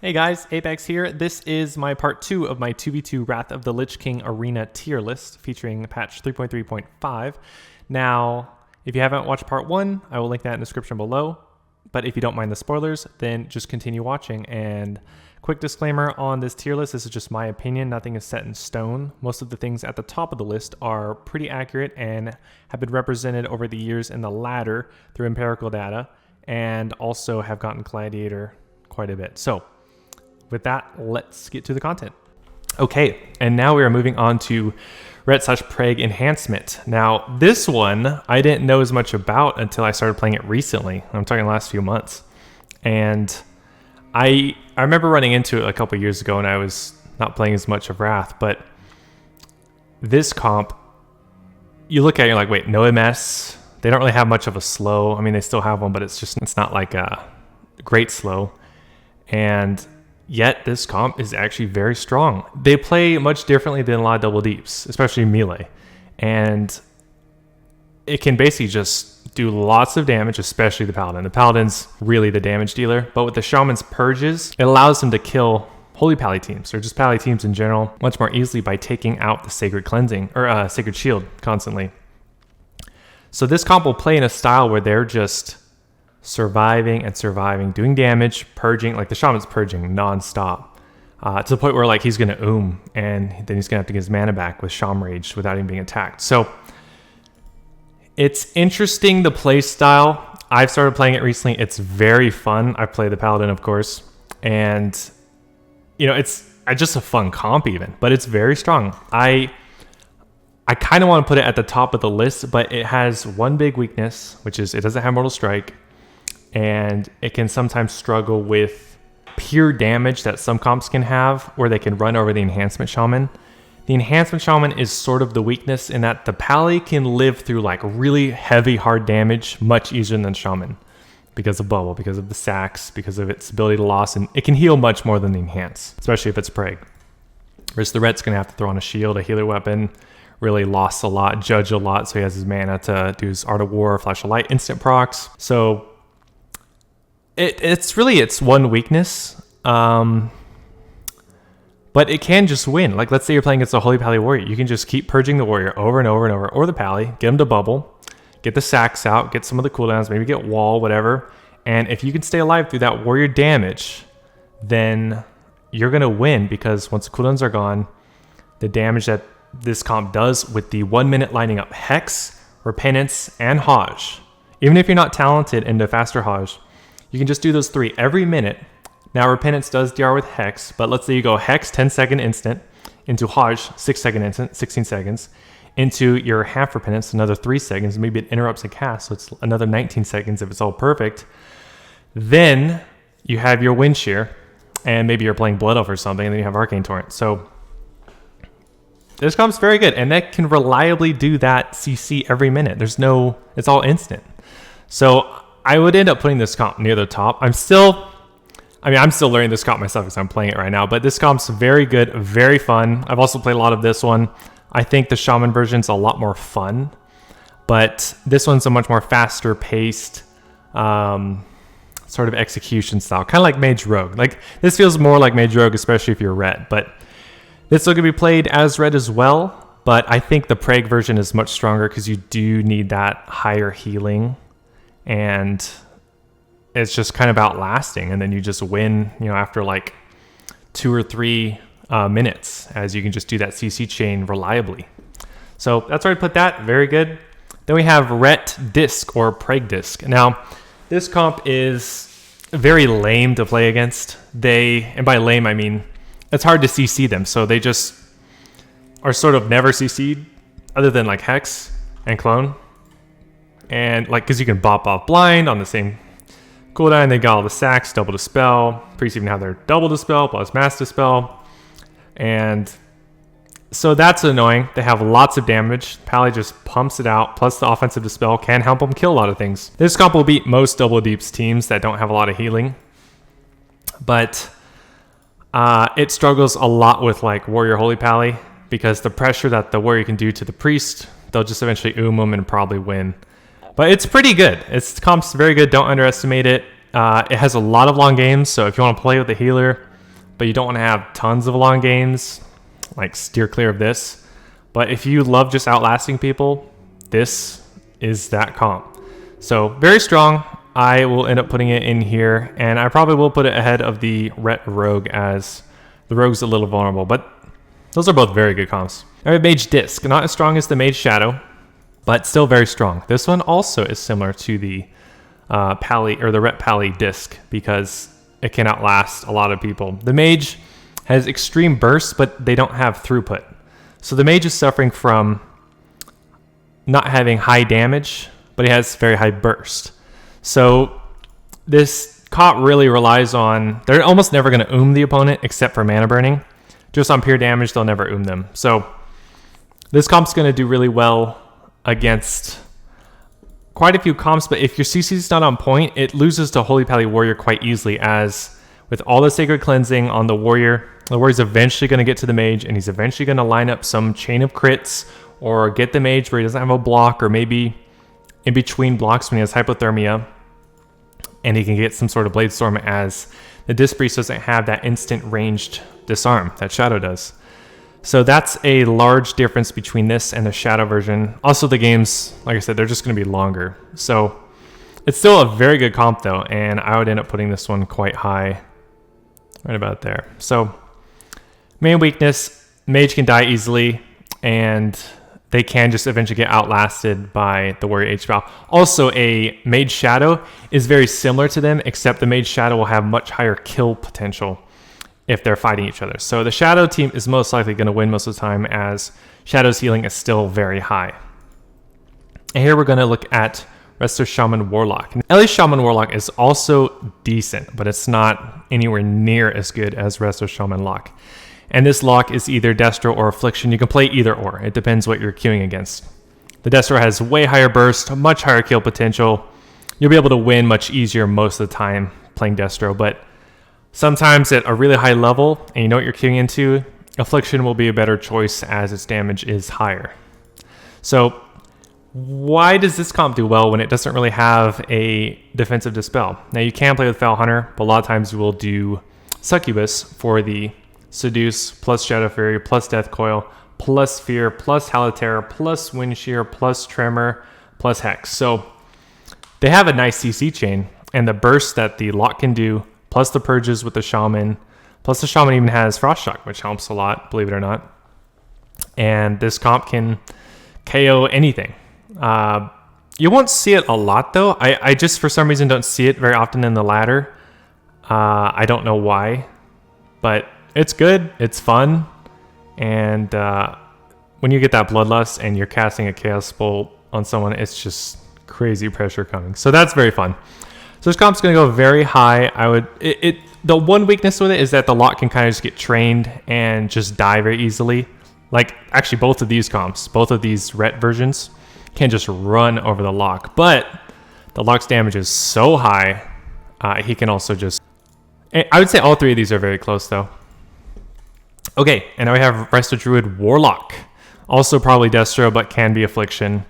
Hey guys, Apex here. This is my part 2 of my 2v2 Wrath of the Lich King Arena tier list featuring patch 3.3.5. Now, if you haven't watched part 1, I will link that in the description below. But if you don't mind the spoilers, then just continue watching. And quick disclaimer on this tier list, this is just my opinion. Nothing is set in stone. Most of the things at the top of the list are pretty accurate and have been represented over the years in the ladder through empirical data, and also have gotten Gladiator quite a bit. So, with that, let's get to the content. Okay, and now we are moving on to Ret/Prague Enhancement. Now, this one I didn't know as much about until I started playing it recently. I'm talking the last few months. And I remember running into it a couple years ago and I was not playing as much of Wrath, but this comp, you look at it, you're like, wait, no MS. They don't really have much of a slow. I mean, they still have one, but it's not like a great slow. And yet this comp is actually very strong. They play much differently than a lot of double deeps, especially melee. And it can basically just do lots of damage, especially the Paladin. The Paladin's really the damage dealer. But with the Shaman's Purges, it allows them to kill Holy Pally teams, or just Pally teams in general, much more easily by taking out the Sacred Cleansing, or Sacred Shield constantly. So this comp will play in a style where they're just surviving and surviving, doing damage, purging, like the Shaman's purging non-stop, to the point where like he's gonna and then he's gonna have to get his mana back with Sham Rage without even being attacked. So it's interesting, the play style. I've started playing it recently. It's very fun. I play the Paladin, of course, and you know, it's just a fun comp even, but it's very strong. I kind of want to put it at the top of the list, but it has one big weakness, which is it doesn't have Mortal Strike. And it can sometimes struggle with pure damage that some comps can have, where they can run over the Enhancement Shaman. The Enhancement Shaman is sort of the weakness in that the Pally can live through like really heavy, hard damage much easier than Shaman because of Bubble, because of the sacks, because of its ability to loss, and it can heal much more than the Enhance, especially if it's Prague. Whereas the Ret's going to have to throw on a shield, a healer weapon, really loss a lot, judge a lot, so he has his mana to do his Art of War, Flash of Light, instant procs. So it's one weakness, but it can just win. Like, let's say you're playing against a Holy Pally Warrior. You can just keep purging the Warrior over and over and over, or the Pally, get him to bubble, get the sacks out, get some of the cooldowns, maybe get wall, whatever. And if you can stay alive through that Warrior damage, then you're going to win, because once the cooldowns are gone, the damage that this comp does with the 1 minute lining up Hex, Repentance, and Hajj, even if you're not talented into faster Hajj, you can just do those 3 every minute. Now, Repentance does DR with Hex, but let's say you go Hex 10-second instant, into Hajj 6-second instant, 16 seconds, into your half Repentance, another 3 seconds, maybe it interrupts a cast, so it's another 19 seconds if it's all perfect. Then you have your Wind Shear, and maybe you're playing Blood Elf or something, and then you have Arcane Torrent. So this comp's very good, and that can reliably do that CC every minute. It's all instant. So I would end up putting this comp near the top. I'm still learning this comp myself because I'm playing it right now, but this comp's very good, very fun. I've also played a lot of this one. I think the Shaman version's a lot more fun, but this one's a much more faster paced, sort of execution style, kind of like Mage Rogue. Like, this feels more like Mage Rogue, especially if you're Red, but this will be played as Red as well, but I think the Prague version is much stronger because you do need that higher healing. And it's just kind of outlasting, and then you just win, you know, after like 2 or 3 minutes, as you can just do that CC chain reliably. So that's where I put that. Very good. Then we have Ret Disc, or Prague Disc. Now, this comp is very lame to play against. And by lame I mean it's hard to CC them, so they just are sort of never CC'd, other than like Hex and Clone. And like, because you can bop off blind on the same cooldown, they got all the sacks, double dispel. Priests even have their double dispel plus mass dispel. And so that's annoying. They have lots of damage. Pally just pumps it out, plus the offensive dispel can help them kill a lot of things. This comp will beat most double deeps teams that don't have a lot of healing. But it struggles a lot with like Warrior Holy Pally, because the pressure that the Warrior can do to the Priest, they'll just eventually them and probably win. But it's pretty good. Its comp's very good. Don't underestimate it. It has a lot of long games, so if you want to play with the healer, but you don't want to have tons of long games, like steer clear of this. But if you love just outlasting people, this is that comp. So very strong. I will end up putting it in here, and I probably will put it ahead of the Ret Rogue, as the Rogue's a little vulnerable, but those are both very good comps. All right, Mage Disc, not as strong as the Mage Shadow, but still very strong. This one also is similar to the Pally, or the Ret Pally Disc, because it can outlast a lot of people. The Mage has extreme burst, but they don't have throughput. So the Mage is suffering from not having high damage, but he has very high burst. So this comp really relies on, they're almost never going to the opponent except for mana burning. Just on pure damage, they'll never them. So this comp's going to do really well against quite a few comps, but if your CC is not on point, it loses to Holy Pally Warrior quite easily, as with all the Sacred Cleansing on the Warrior's eventually going to get to the Mage, and he's eventually going to line up some chain of crits, or get the Mage where he doesn't have a block, or maybe in between blocks when he has hypothermia, and he can get some sort of Blade Storm, as the Disc Priest doesn't have that instant ranged disarm that Shadow does. So that's a large difference between this and the Shadow version. Also, the games, like I said, they're just going to be longer. So it's still a very good comp though, and I would end up putting this one quite high, right about there. So main weakness, Mage can die easily, and they can just eventually get outlasted by the Warrior H-Bow. Also, a Mage Shadow is very similar to them, except the Mage Shadow will have much higher kill potential if they're fighting each other. So the Shadow team is most likely going to win most of the time, as Shadow's healing is still very high. And here we're going to look at Resto Shaman Warlock. And LA Shaman Warlock is also decent, but it's not anywhere near as good as Resto Shaman Lock. And this lock is either Destro or Affliction. You can play either or. It depends what you're queuing against. The Destro has way higher burst, much higher kill potential. You'll be able to win much easier most of the time playing Destro, but sometimes at a really high level, and you know what you're queuing into, Affliction will be a better choice as its damage is higher. So why does this comp do well when it doesn't really have a defensive Dispel? Now you can play with Foul Hunter, but a lot of times you will do Succubus for the Seduce plus Shadow Fury plus Death Coil plus Fear plus Haliterror plus Wind Shear plus Tremor plus Hex. So they have a nice CC chain, and the burst that the Lock can do, plus the purges with the Shaman, plus the Shaman even has Frost Shock, which helps a lot, believe it or not. And this comp can KO anything. You won't see it a lot though. I just for some reason don't see it very often in the ladder. I don't know why, but it's good, it's fun, and when you get that Bloodlust and you're casting a Chaos Bolt on someone, it's just crazy pressure coming. So that's very fun. So this comp's going to go very high. The one weakness with it is that the Lock can kind of just get trained and just die very easily. Like, actually, both of these comps, both of these Ret versions, can just run over the Lock. But the Lock's damage is so high, he can also just... I would say all three of these are very close, though. Okay, and now we have RDruid Warlock. Also probably Destro, but can be Affliction.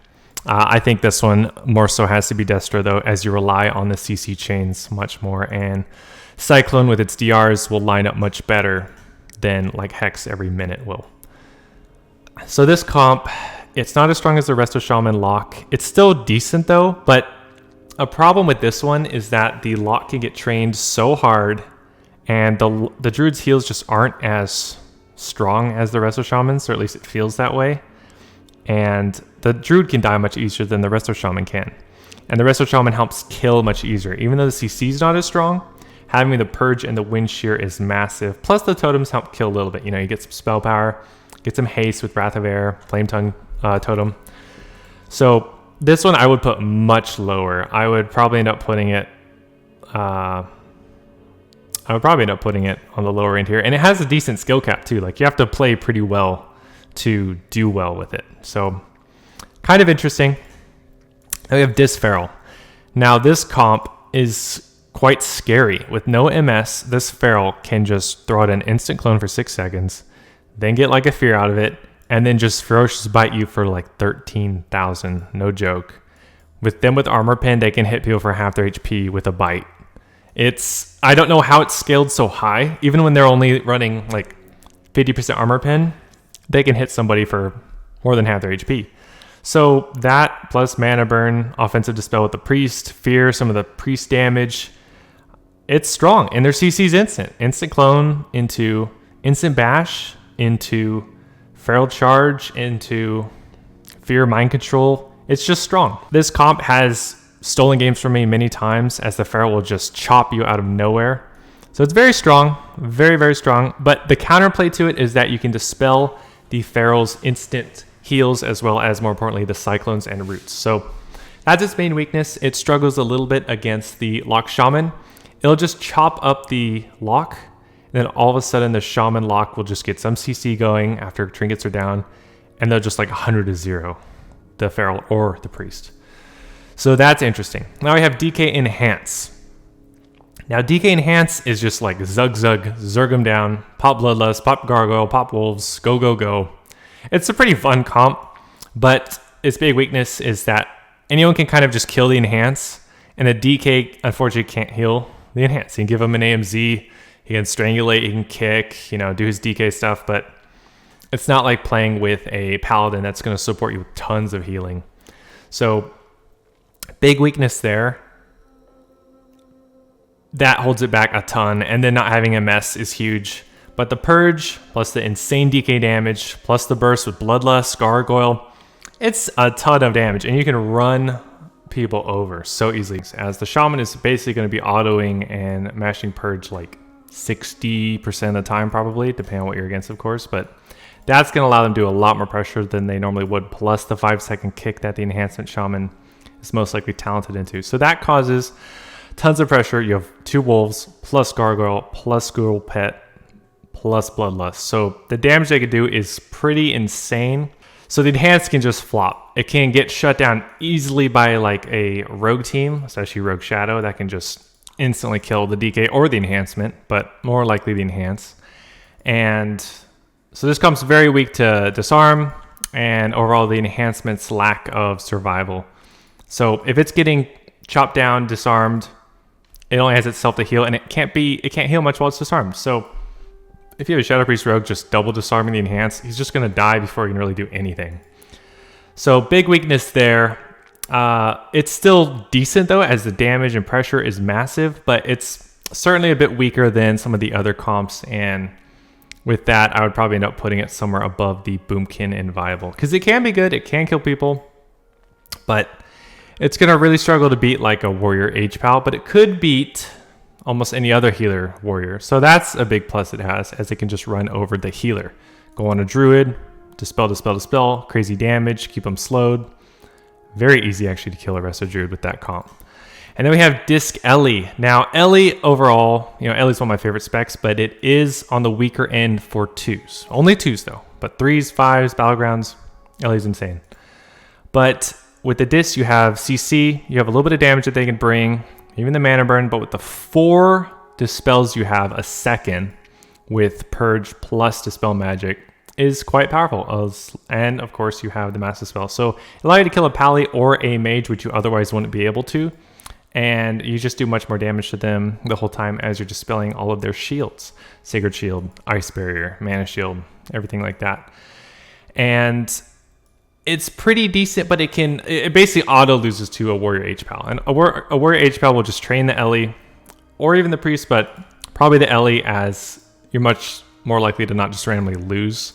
I think this one more so has to be Destro, though, as you rely on the CC chains much more. And Cyclone with its DRs will line up much better than like Hex every minute will. So this comp, it's not as strong as the Resto Shaman Lock. It's still decent, though, but a problem with this one is that the Lock can get trained so hard, and the Druid's heals just aren't as strong as the Resto Shamans, or at least it feels that way. And the Druid can die much easier than the Resto Shaman can. And the Resto Shaman helps kill much easier. Even though the CC is not as strong, having the Purge and the Wind Shear is massive. Plus the totems help kill a little bit. You know, you get some spell power, get some haste with Wrath of Air, Flame Tongue totem. So this one I would put much lower. I would probably end up putting it on the lower end here. And it has a decent skill cap too. Like, you have to play pretty well to do well with it. So kind of interesting. Then we have Dis Feral. Now this comp is quite scary. With no MS, this Feral can just throw out an instant clone for 6 seconds, then get like a fear out of it, and then just ferocious bite you for like 13,000. No joke. With them with Armor Pen, they can hit people for half their HP with a bite. I don't know how it's scaled so high. Even when they're only running like 50% armor pen, they can hit somebody for more than half their HP. So that plus mana burn, offensive dispel with the priest, fear, some of the priest damage. It's strong, and their CC's instant. Instant clone into instant bash, into feral charge, into fear, mind control. It's just strong. This comp has stolen games from me many times, as the feral will just chop you out of nowhere. So it's very strong, very, very strong. But the counterplay to it is that you can dispel the feral's instant heals, as well as, more importantly, the cyclones and roots. So that's its main weakness. It struggles a little bit against the lock shaman. It'll just chop up the lock, and then all of a sudden the shaman lock will just get some CC going after trinkets are down, and they'll just like 100 to 0, the feral or the priest. So that's interesting. Now we have DK Enhance. Now DK Enhance is just like zug, zerg them down, pop Bloodlust, pop Gargoyle, pop Wolves, go, go, go. It's a pretty fun comp, but its big weakness is that anyone can kind of just kill the Enhance, and the DK unfortunately can't heal the Enhance. He can give him an AMZ, he can strangulate, he can kick, do his DK stuff, but it's not like playing with a Paladin that's going to support you with tons of healing. So big weakness there. That holds it back a ton, and then not having a mess is huge. But the Purge, plus the insane DK damage, plus the burst with Bloodlust, Gargoyle, it's a ton of damage, and you can run people over so easily, as the Shaman is basically going to be autoing and mashing Purge like 60% of the time, probably, depending on what you're against, of course. But that's going to allow them to do a lot more pressure than they normally would, plus the 5-second kick that the Enhancement Shaman is most likely talented into. So that causes tons of pressure. You have 2 Wolves, plus Gargoyle, plus School Pet, plus Bloodlust. So the damage they could do is pretty insane. So the Enhance can just flop. It can get shut down easily by like a rogue team, especially Rogue Shadow, that can just instantly kill the DK or the Enhancement, but more likely the Enhance. And so this comes very weak to disarm, and overall the Enhancement's lack of survival. So if it's getting chopped down, disarmed, it only has itself to heal, and it can't heal much while it's disarmed. So if you have a Shadow Priest Rogue just double disarming the Enhance, he's just going to die before he can really do anything. So big weakness there. It's still decent though, as the damage and pressure is massive, but it's certainly a bit weaker than some of the other comps, and with that, I would probably end up putting it somewhere above the Boomkin and Viable, because it can be good, it can kill people, but it's going to really struggle to beat like a Warrior H-Pal, but it could beat almost any other healer warrior. So that's a big plus it has, as it can just run over the healer. Go on a Druid, dispel, crazy damage, keep them slowed. Very easy actually to kill a Resto Druid with that comp. And then we have Disc Ellie. Now Ellie overall, Ellie's one of my favorite specs, but it is on the weaker end for 2s. Only 2s though, but 3s, 5s, Battlegrounds, Ellie's insane. But with the Disc, you have CC, you have a little bit of damage that they can bring, even the mana burn, but with the 4 dispels you have a second with Purge plus Dispel Magic is quite powerful. And of course you have the Mass Dispel. So allow you to kill a Pally or a Mage, which you otherwise wouldn't be able to. And you just do much more damage to them the whole time as you're dispelling all of their shields. Sacred Shield, Ice Barrier, Mana Shield, everything like that. And it's pretty decent, but it basically auto loses to a Warrior H-Pal. And a Warrior H-Pal will just train the Ellie, or even the Priest, but probably the Ellie, as you're much more likely to not just randomly lose.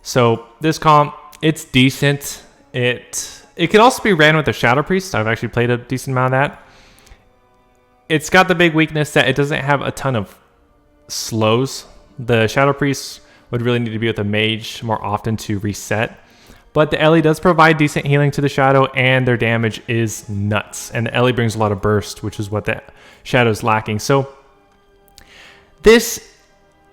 So this comp, it's decent. It can also be ran with a Shadow Priest. I've actually played a decent amount of that. It's got the big weakness that it doesn't have a ton of slows. The Shadow Priest would really need to be with a Mage more often to reset. But the Ellie does provide decent healing to the Shadow, and their damage is nuts. And the Ellie brings a lot of burst, which is what the Shadow's lacking. So this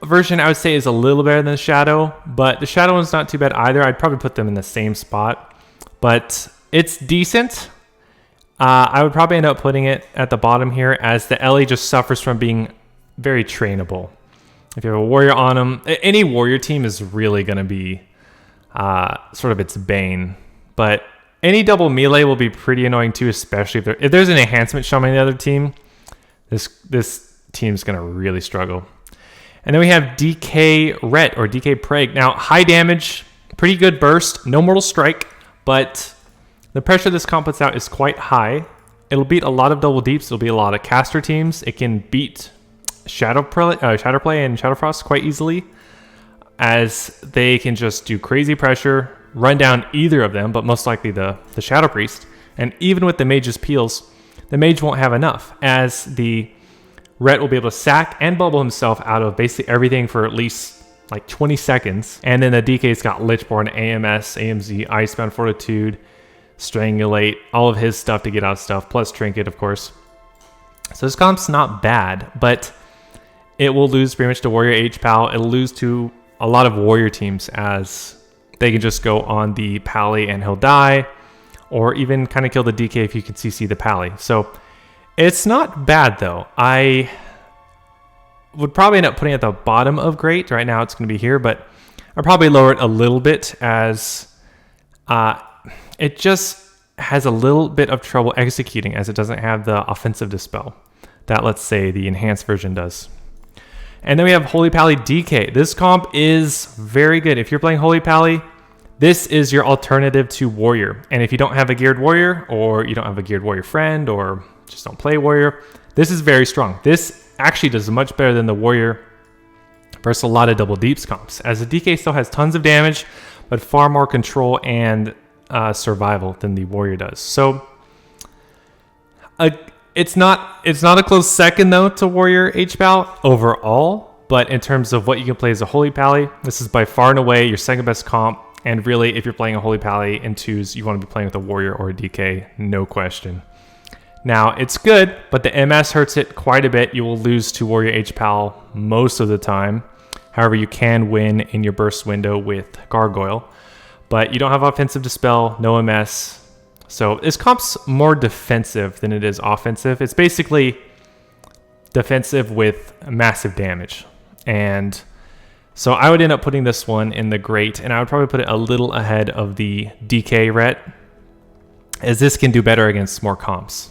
version, I would say, is a little better than the Shadow, but the Shadow one's not too bad either. I'd probably put them in the same spot, but it's decent. I would probably end up putting it at the bottom here, as the Ellie just suffers from being very trainable. If you have a Warrior on them, any Warrior team is really going to be sort of its bane. But any double melee will be pretty annoying too, especially if there's an Enhancement Shaman on the other team. this team's going to really struggle. And then we have DK Ret or DK Preg. Now, high damage, pretty good burst, no mortal strike, but the pressure this comp puts out is quite high. It'll beat a lot of double deeps. It'll beat a lot of caster teams. It can beat Shadowplay and Shadowfrost quite easily, as they can just do crazy pressure, run down either of them, but most likely the Shadow Priest. And even with the Mage's peels, the Mage won't have enough, as the Ret will be able to sack and bubble himself out of basically everything for at least like 20 seconds. And then the DK's got Lichborn, AMS, AMZ, Icebound Fortitude, Strangulate, all of his stuff to get out stuff, plus Trinket, of course. So this comp's not bad, but it will lose pretty much to Warrior H-Pal. It'll lose to a lot of Warrior teams, as they can just go on the Pally and he'll die, or even kind of kill the DK if you can CC the Pally. So it's not bad, though. I would probably end up putting it at the bottom of great. Right now it's going to be here, but I'll probably lower it a little bit, as it just has a little bit of trouble executing, as it doesn't have the offensive dispel that, let's say, the enhanced version does. And then we have Holy Pally DK. This comp is very good. If you're playing Holy Pally, this is your alternative to Warrior. And if you don't have a geared Warrior, or you don't have a geared Warrior friend, or just don't play Warrior, this is very strong. This actually does much better than the Warrior versus a lot of double deeps comps, as the DK still has tons of damage, but far more control and survival than the Warrior does. So it's not a close second, though, to Warrior H-Pal overall, but in terms of what you can play as a Holy Pally, this is by far and away your second best comp. And really, if you're playing a Holy Pally in twos, you want to be playing with a Warrior or a DK, no question. Now, it's good, but the MS hurts it quite a bit. You will lose to Warrior H-Pal most of the time. However, you can win in your burst window with Gargoyle, but you don't have offensive dispel, no MS. So this comp's more defensive than it is offensive. It's basically defensive with massive damage. And so I would end up putting this one in the great, and I would probably put it a little ahead of the DK Ret, as this can do better against more comps.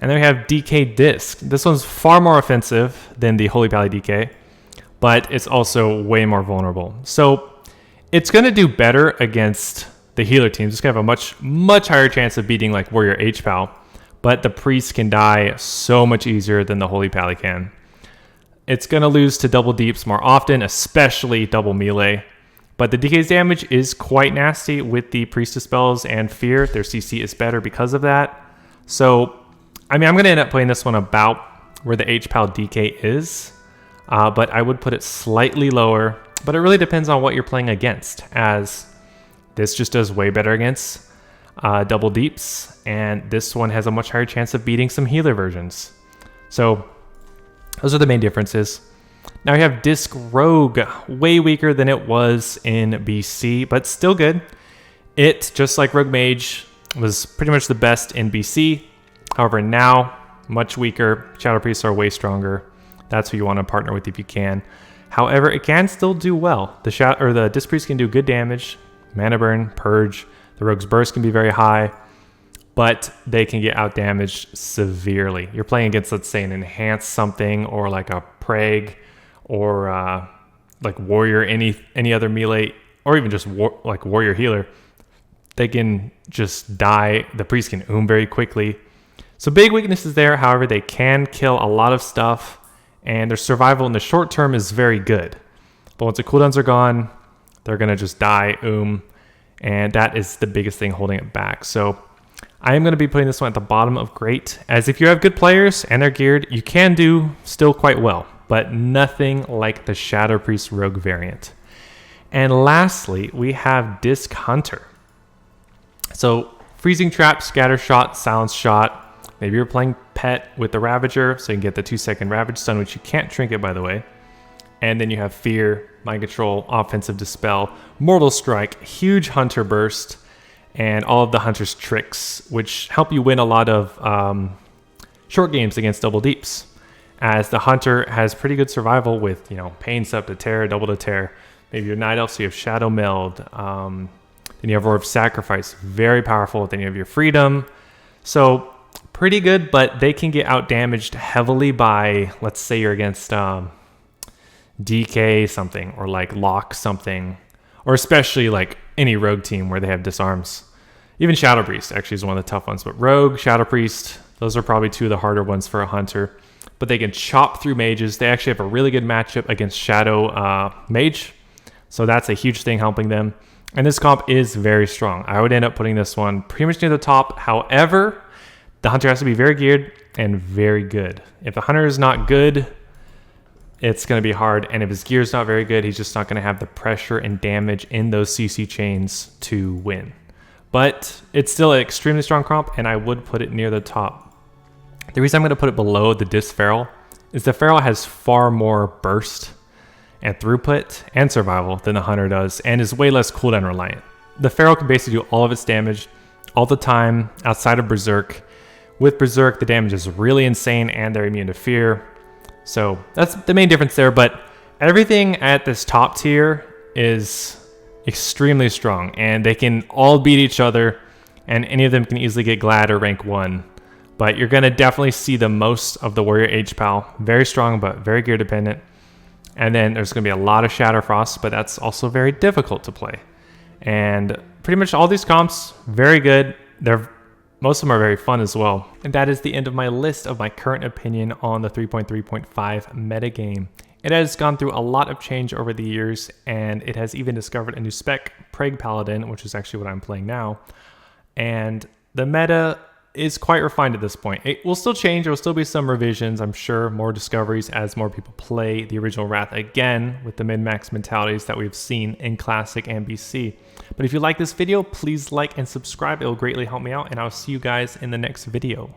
And then we have DK Disc. This one's far more offensive than the Holy Pally DK, but it's also way more vulnerable. So it's going to do better against the healer teams. It's going to have a much higher chance of beating like Warrior H-Pal, but the Priest can die so much easier than the Holy Pally can. It's going to lose to double deeps more often, especially double melee, but the DK's damage is quite nasty with the Priest Dispels and Fear. Their CC is better because of that. So, I mean, I'm going to end up playing this one about where the H-Pal DK is, but I would put it slightly lower, but it really depends on what you're playing against, as this just does way better against double deeps, and this one has a much higher chance of beating some healer versions. So those are the main differences. Now we have Disc Rogue, way weaker than it was in BC, but still good. It, just like Rogue Mage, was pretty much the best in BC. However, now, much weaker. Shadow Priests are way stronger. That's who you want to partner with if you can. However, it can still do well. The Disc Priest can do good damage, mana burn, purge. The Rogue's Burst can be very high, but they can get out damaged severely. You're playing against, let's say, an Enhanced something, or like a Preg, or like Warrior, any other melee, or even just like Warrior Healer. They can just die. The Priest can very quickly. So big weaknesses there. However, they can kill a lot of stuff, and their survival in the short term is very good. But once the cooldowns are gone, they're going to just die, and that is the biggest thing holding it back. So I am going to be putting this one at the bottom of great, as if you have good players and they're geared, you can do still quite well, but nothing like the Shadow Priest Rogue variant. And lastly, we have Disc Hunter. So Freezing Trap, Scatter Shot, Silence Shot. Maybe you're playing Pet with the Ravager, so you can get the 2-second Ravage Stun, which you can't trinket, by the way. And then you have Fear, Mind Control, Offensive Dispel, Mortal Strike, huge Hunter Burst, and all of the Hunter's tricks, which help you win a lot of short games against double deeps, as the Hunter has pretty good survival with, Pain Sub to Tear, Double to Tear. Maybe you're Night Elf, so you have Shadow Meld. Then you have Roar of Sacrifice, very powerful. Then you have your Freedom. So pretty good, but they can get out damaged heavily by, let's say you're against DK something, or like lock something, or especially like any rogue team where they have disarms. Even Shadow Priest actually is one of the tough ones, but Rogue, Shadow Priest, those are probably two of the harder ones for a hunter. But they can chop through mages. They actually have a really good matchup against Shadow Mage, so that's a huge thing helping them. And this comp is very strong. I would end up putting this one pretty much near the top. However, the hunter has to be very geared and very good. If the hunter is not good, it's going to be hard. And if his gear is not very good, he's just not going to have the pressure and damage in those CC chains to win. But it's still an extremely strong comp, and I would put it near the top. The reason I'm going to put it below the Disc Feral is the Feral has far more burst and throughput and survival than the hunter does, and is way less cooldown reliant. The Feral can basically do all of its damage all the time outside of Berserk. With Berserk, the damage is really insane, and they're immune to fear. So that's the main difference there, but everything at this top tier is extremely strong, and they can all beat each other, and any of them can easily get Glad or rank 1. But you're going to definitely see the most of the Warrior H-Pal. Very strong, but very gear dependent. And then there's going to be a lot of Shatter Frost, but that's also very difficult to play. And pretty much all these comps, very good. Most of them are very fun as well. And that is the end of my list of my current opinion on the 3.3.5 metagame. It has gone through a lot of change over the years, and it has even discovered a new spec, Prague Paladin, which is actually what I'm playing now. And the meta is quite refined at this point. It will still change. There will still be some revisions, I'm sure, more discoveries as more people play the original Wrath again with the min-max mentalities that we've seen in Classic and BC. But if you like this video, please like and subscribe. It will greatly help me out, and I'll see you guys in the next video.